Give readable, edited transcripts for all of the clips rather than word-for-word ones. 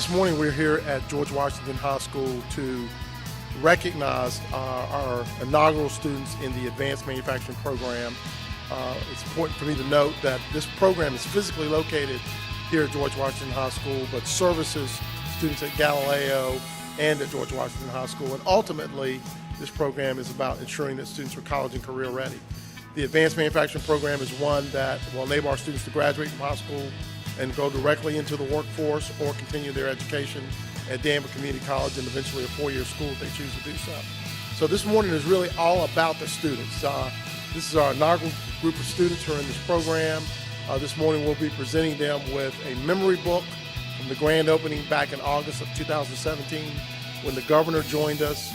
This morning we're here at George Washington High School to recognize our inaugural students in the advanced manufacturing program. It's important for me to note that this program is physically located here at George Washington High School, but services students at Galileo and at George Washington High School. And ultimately, this program is about ensuring that students are college and career ready. The advanced manufacturing program is one that will enable our students to graduate from high school and go directly into the workforce or continue their education at Danville Community College and eventually a four-year school if they choose to do so. So this morning is really all about the students. This is our inaugural group of students who are in this program. This morning we'll be presenting them with a memory book from the grand opening back in August of 2017 when the governor joined us.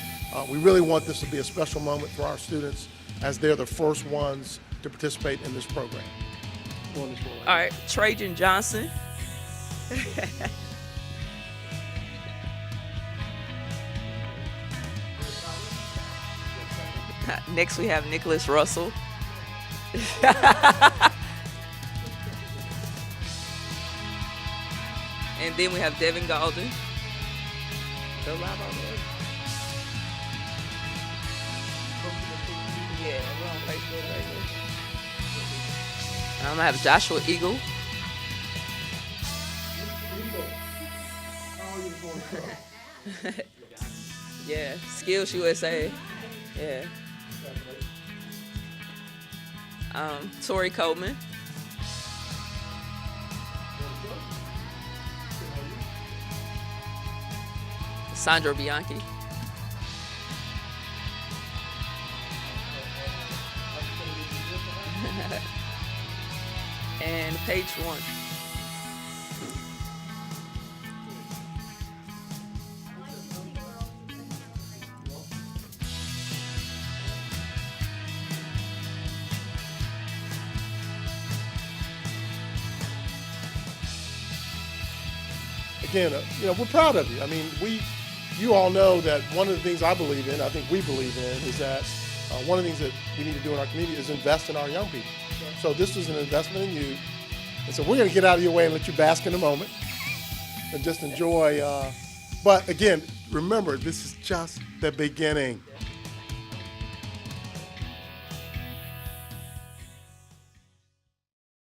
We really want this to be a special moment for our students as they're the first ones to participate in this program. All right, Trajan Johnson. Next we have Nicholas Russell. And then we have Devin Golden. Go live on there. Yeah, we're on Facebook right now. I have Joshua Eagle. Yeah, Skills USA. Yeah. Tori Coleman. Sandra Bianchi. And page one. Again, we're proud of you. I mean, you all know that one of the things I believe in, I think we believe in, is that one of the things that we need to do in our community is invest in our young people. So this was an investment in you. And so we're going to get out of your way and let you bask in a moment and just enjoy. But again, remember, this is just the beginning.